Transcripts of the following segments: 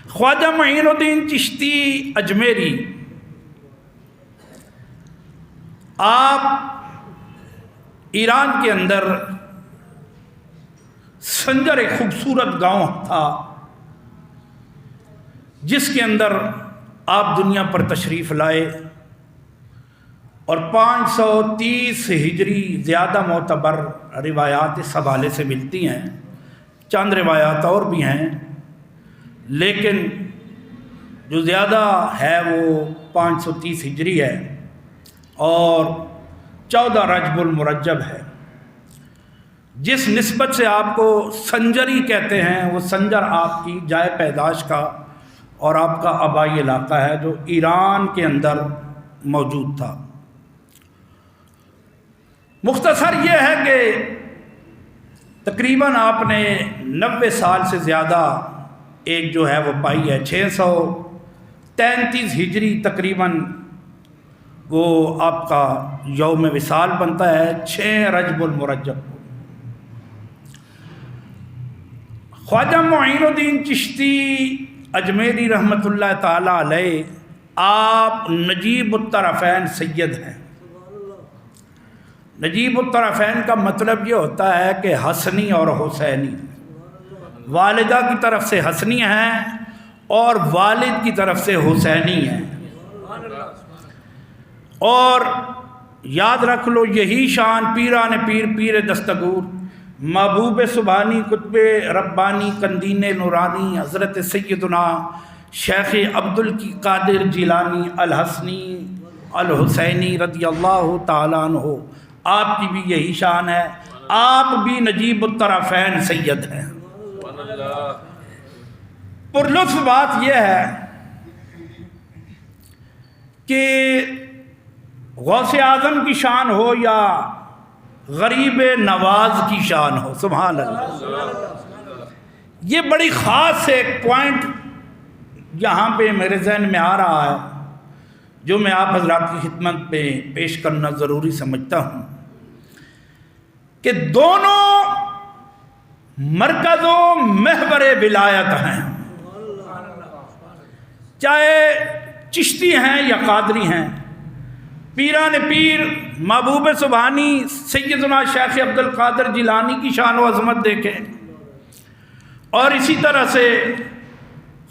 خواجہ معین الدین چشتی اجمیری، آپ ایران کے اندر سنجر ایک خوبصورت گاؤں تھا جس کے اندر آپ دنیا پر تشریف لائے، اور 530 ہجری زیادہ معتبر روایات اس حوالے سے ملتی ہیں، چند روایات اور بھی ہیں، لیکن جو زیادہ ہے وہ 530 ہجری ہے اور 14 رجب المرجب ہے۔ جس نسبت سے آپ کو سنجری کہتے ہیں، وہ سنجر آپ کی جائے پیدائش کا اور آپ کا آبائی علاقہ ہے جو ایران کے اندر موجود تھا۔ مختصر یہ ہے کہ تقریباً آپ نے 90 سال سے زیادہ ایج جو ہے وہ پائی ہے، 633 ہجری تقریباً وہ آپ کا یوم وصال بنتا ہے 6 رجب المرجب کو۔ خواجہ معین الدین چشتی اجمیری رحمۃ اللہ تعالی علیہ، آپ نجیب الطرفین سید ہیں۔ نجیب الطرفین کا مطلب یہ ہوتا ہے کہ حسنی اور حسینی، والدہ کی طرف سے حسنی ہیں اور والد کی طرف سے حسینی ہیں، اور یاد رکھ لو یہی شان پیران پیر پیر دستگور محبوب سبحانی قطب ربانی قندین نورانی حضرت سیدنا شیخ عبدالقادر جیلانی الحسنی الحسینی رضی اللہ تعالیٰ عنہ، آپ کی بھی یہی شان ہے، آپ بھی نجیب الطرفین سید ہیں۔ پرلطف بات یہ ہے کہ غوث اعظم کی شان ہو یا غریب نواز کی شان ہو، سبحان اللہ، یہ بڑی خاص ایک پوائنٹ یہاں پہ میرے ذہن میں آ رہا ہے جو میں آپ حضرات کی خدمت پہ پیش کرنا ضروری سمجھتا ہوں کہ دونوں مرکز و محور ولایت ہیں، چاہے چشتی ہیں یا قادری ہیں۔ پیران پیر محبوب سبحانی سیدنا شیخ عبدالقادر جیلانی کی شان و عظمت دیکھیں، اور اسی طرح سے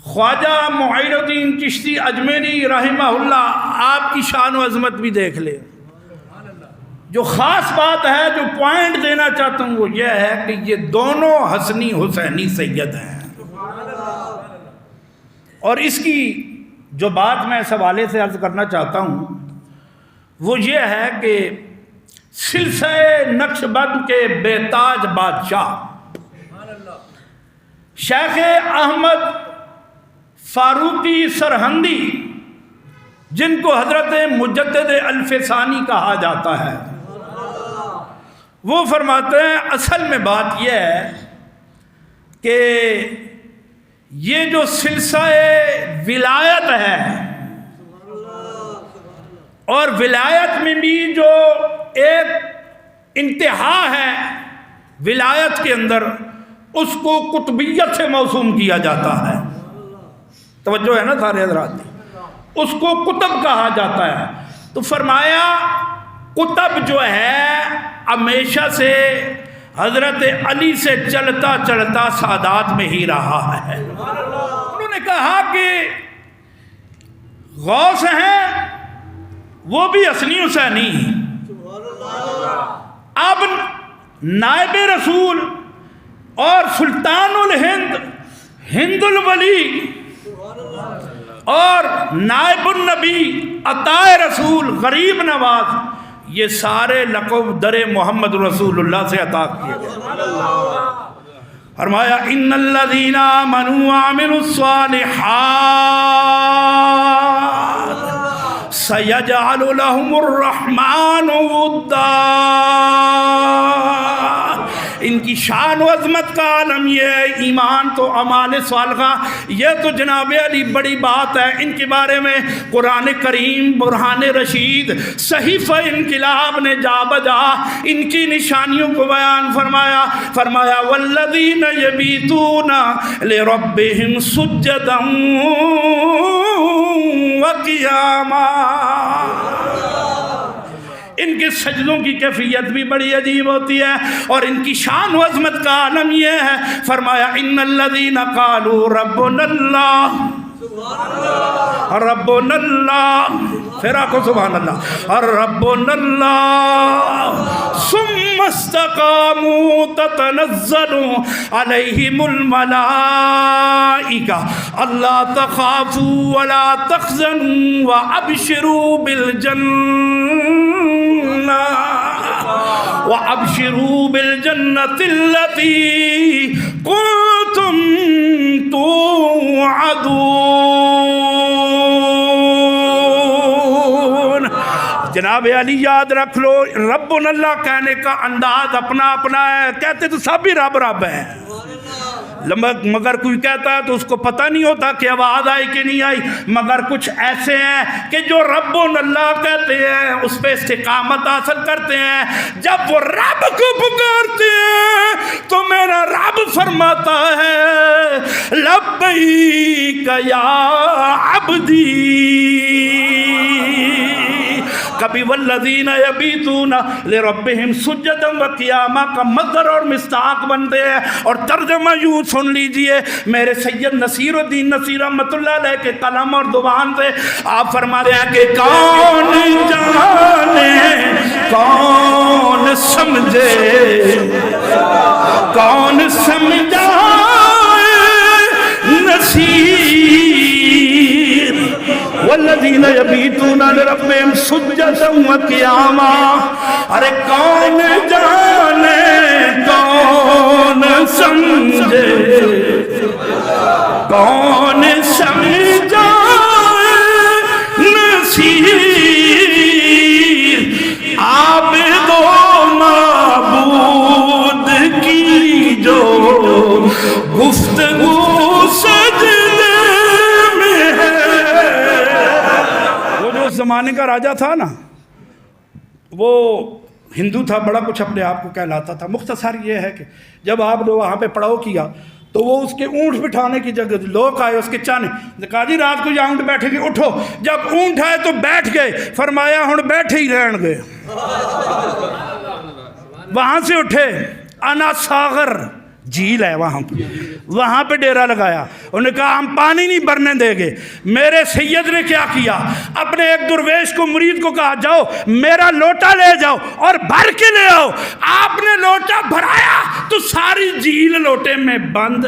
خواجہ معین الدین چشتی اجمیری رحمہ اللہ، آپ کی شان و عظمت بھی دیکھ لیں۔ جو خاص بات ہے، جو پوائنٹ دینا چاہتا ہوں وہ یہ ہے کہ یہ دونوں حسنی حسینی سید ہیں، اور اس کی جو بات میں اس حوالے سے عرض کرنا چاہتا ہوں وہ یہ ہے کہ سلسلہ نقش بند کے بے تاج بادشاہ شیخ احمد فاروقی سرہندی، جن کو حضرت مجدد الف ثانی کہا جاتا ہے، وہ فرماتے ہیں اصل میں بات یہ ہے کہ یہ جو سلسلہ ولایت ہے، اور ولایت میں بھی جو ایک انتہا ہے ولایت کے اندر، اس کو قطبیت سے موسوم کیا جاتا ہے۔ توجہ ہے نا سارے حضرات، اس کو قطب کہا جاتا ہے۔ تو فرمایا قطب جو ہے ہمیشہ سے حضرت علی سے چلتا چلتا سادات میں ہی رہا ہے۔ انہوں نے کہا کہ غوث ہیں وہ بھی حسنی حسینی ہیں، اب نائب رسول اور سلطان الہند ہند الولی اور نائب النبی عطا رسول غریب نواز، یہ سارے لقب در محمد رسول اللہ سے عطا کیے گئے۔ فرمایا ان الذین آمنوا وعملوا الصالحات سیجعل لهم الرحمن ودا، ان کی شان و عظمت کا عالم یہ ہے. ایمان تو اعمال صالحہ، یہ تو جناب علی بڑی بات ہے. ان کے بارے میں قرآن کریم برہان رشید صحیفہ انقلاب نے جا بجا ان کی نشانیوں کو بیان فرمایا والذین یبیتون لربہم سجدا وقیاما. ان کے سجدوں کی کیفیت بھی بڑی عجیب ہوتی ہے اور ان کی شان و عظمت کا عالم یہ ہے. فرمایا ان الذین قالوا ربنا اللہ، ربنا اللہ، پھر آکھو سبحان اللہ، ربنا اللہ ثم استقاموا تتنزل علیہم الملائکہ اللہ تخافوا ولا تحزنوا وابشروا بالجنة التي كنتم توعدون. جناب علی یاد رکھ لو، ربنا اللہ کہنے کا انداز اپنا اپنا ہے. کہتے تو سب ہی رب رب ہیں، مگر کوئی کہتا ہے تو اس کو پتہ نہیں ہوتا کہ آواز آئی کہ نہیں آئی. مگر کچھ ایسے ہیں کہ جو رب اللہ کہتے ہیں اس پہ استقامت حاصل کرتے ہیں. جب وہ رب کو پکارتے ہیں تو میرا رب فرماتا ہے لبیک یا عبدی. کبھی والذین یبیتون لربہم سجدا وقیاما کا مصدر اور مصداق بنتے ہیں. اور ترجمہ یوں سن لیجئے میرے سید نصیر الدین نصیر رحمۃ اللہ علیہ کے قلم اور زبان سے. آپ فرماتے ہیں کہ کون جانے کون سمجھے کون سمجھائے نصیر والذین یبیتون لربہم سجدا وقیاما. ارے کون جانے کون سمجھے کون سمجھائے نصیر عابد و معبود کی جو گفتگو سجدے میں ہے. وہ جو اس زمانے کا راجہ تھا نا، وہ ہندو تھا، بڑا کچھ اپنے آپ کو کہلاتا تھا. مختصر یہ ہے کہ جب آپ نے وہاں پہ پڑاؤ کیا تو وہ اس کے اونٹ بٹھانے کی جگہ لوگ آئے اس کے چانے، کہا جی رات کو یہاں اونٹ بیٹھے گے، اٹھو. جب اونٹ آئے تو بیٹھ گئے. فرمایا ہن بیٹھے ہی رہن گئے. وہاں سے اٹھے، انا ساغر جھیل ہے وہاں پہ ڈیرا لگایا. انہوں نے کہا ہم پانی نہیں بھرنے دیں گے. میرے سید نے کیا کیا، اپنے ایک درویش کو مرید کو کہا جاؤ میرا لوٹا لے جاؤ اور بھر کے لے آؤ. آپ نے لوٹا بھرایا تو ساری جھیل لوٹے میں بند.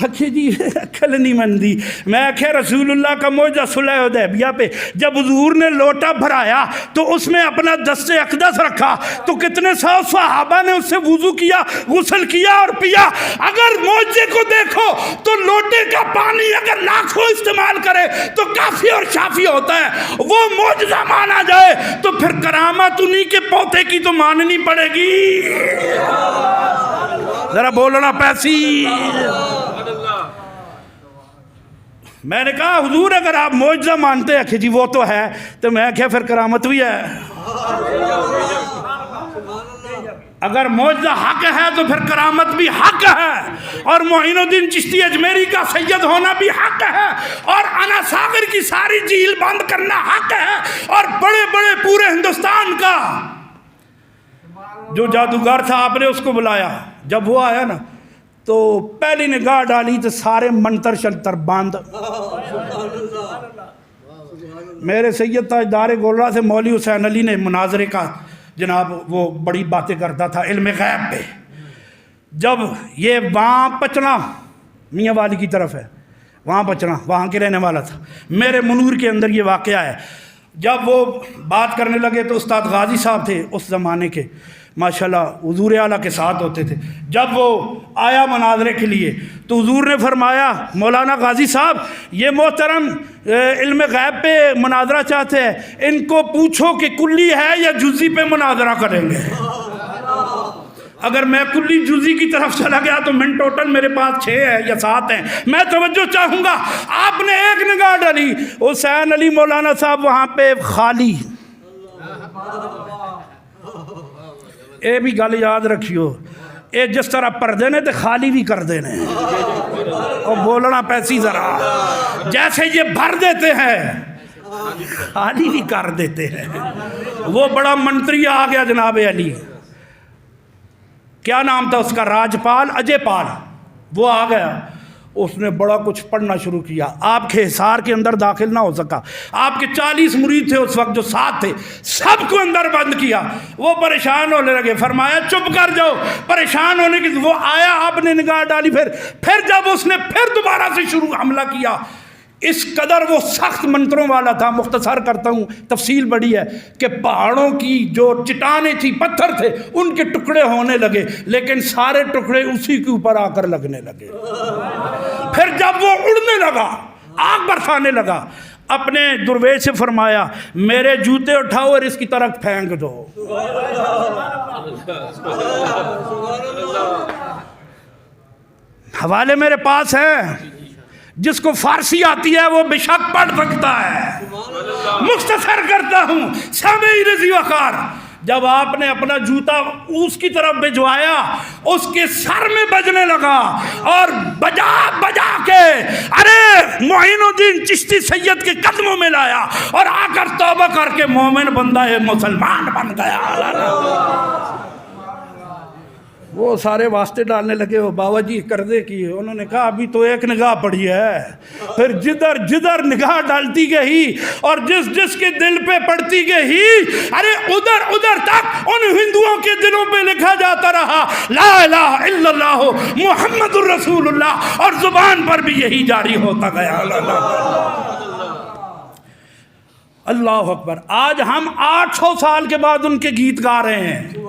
اچھے جی عقل نہیں مندی. میں کہ رسول اللہ کا معجزہ صلح حدیبیہ پہ جب حضور نے لوٹا بھرایا تو اس میں اپنا دست اقدس رکھا تو کتنے سو صحابہ نے اس سے وضو کیا، غسل کیا اور پیا. اگر معجزے کو دیکھو تو لوٹے کا پانی اگر لاکھوں استعمال کرے تو کافی اور شافی ہوتا ہے. وہ معجزہ مانا جائے تو پھر کرامت انہی کے پوتے کی تو ماننی پڑے گی. ذرا بولنا پیسی. میں نے کہا حضور اگر آپ معجزہ مانتے ہیں کہ جی وہ تو ہے، تو میں کیا پھر کرامت بھی ہے. اگر معجزہ حق ہے تو پھر کرامت بھی حق ہے. اور معین الدین چشتی اجمیری کا سید ہونا بھی حق ہے. اور انا ساغر کی ساری جھیل بند کرنا حق ہے. اور بڑے بڑے پورے ہندوستان کا جو جادوگر تھا آپ نے اس کو بلایا. جب وہ آیا نا تو پہلی نگاہ ڈالی تو سارے منتر شنتر بند. میرے سید تاجدار گولرا سے مولوی حسین علی نے مناظرے کا جناب وہ بڑی باتیں کرتا تھا علم غیب پہ. جب یہ وہاں پچنا میاں والی کی طرف ہے، وہاں پچنا وہاں کے رہنے والا تھا. میرے منور کے اندر یہ واقعہ ہے. جب وہ بات کرنے لگے تو استاد غازی صاحب تھے اس زمانے کے، ماشاءاللہ حضور اعلیٰ کے ساتھ ہوتے تھے. جب وہ آیا مناظرے کے لیے تو حضور نے فرمایا مولانا غازی صاحب یہ محترم علم غیب پہ مناظرہ چاہتے ہیں, ان کو پوچھو کہ کلی ہے یا جزئی پہ مناظرہ کریں گے. اگر میں کلی جزئی کی طرف چلا گیا تو من ٹوٹل میرے پاس 6 ہے یا 7 ہیں. میں توجہ چاہوں گا. آپ نے ایک نگاہ ڈالی, حسین علی مولانا صاحب وہاں پہ خالی. اے بھی گل یاد رکھیو, اے جس طرح پردے نے تے خالی بھی کر دینے, اور بولنا پیسی ذرا, جیسے یہ بھر دیتے ہیں خالی بھی کر دیتے ہیں. وہ بڑا منتری آ گیا جناب علی, کیا نام تھا اس کا, راجپال اجے پال. وہ آ گیا, اس نے بڑا کچھ پڑھنا شروع کیا. آپ کے حصار کے اندر داخل نہ ہو سکا. آپ کے 40 مرید تھے اس وقت جو ساتھ تھے, سب کو اندر بند کیا. وہ پریشان ہونے لگے. فرمایا چپ کر جاؤ. پریشان ہونے کی وہ آیا, آپ نے نگاہ ڈالی. پھر جب اس نے پھر دوبارہ سے شروع حملہ کیا, اس قدر وہ سخت منتروں والا تھا. مختصر کرتا ہوں, تفصیل بڑی ہے, کہ پہاڑوں کی جو چٹانیں تھی, پتھر تھے, ان کے ٹکڑے ہونے لگے, لیکن سارے ٹکڑے اسی کے اوپر آ کر لگنے لگے. پھر جب وہ اڑنے لگا, آگ برسانے لگا, اپنے درویش سے فرمایا میرے جوتے اٹھاؤ اور اس کی طرف پھینک دو. حوالے میرے پاس ہیں, جس کو فارسی آتی ہے وہ بے شک پڑھ سکتا ہے. مختصر کرتا ہوں, سامعین رضی وقار, جب آپ نے اپنا جوتا اس کی طرف بھجوایا, اس کے سر میں بجنے لگا, اور بجا بجا کے ارے معین الدین چشتی سید کے قدموں میں لایا, اور آ کر توبہ کر کے مومن بندہ ہے, مسلمان بن گیا. وہ سارے واسطے ڈالنے لگے, وہ بابا جی کردے کی. انہوں نے کہا ابھی تو ایک نگاہ پڑی ہے. پھر جدھر جدھر نگاہ ڈالتی گئی اور جس جس کے دل پہ پڑتی گئی, ارے ادھر ادھر تک ان ہندوؤں کے دلوں پہ لکھا جاتا رہا لا الہ الا اللہ محمد الرسول اللہ, اور زبان پر بھی یہی جاری ہوتا گیا. اللہ اکبر. آج ہم 800 سال کے بعد ان کے گیت گا رہے ہیں.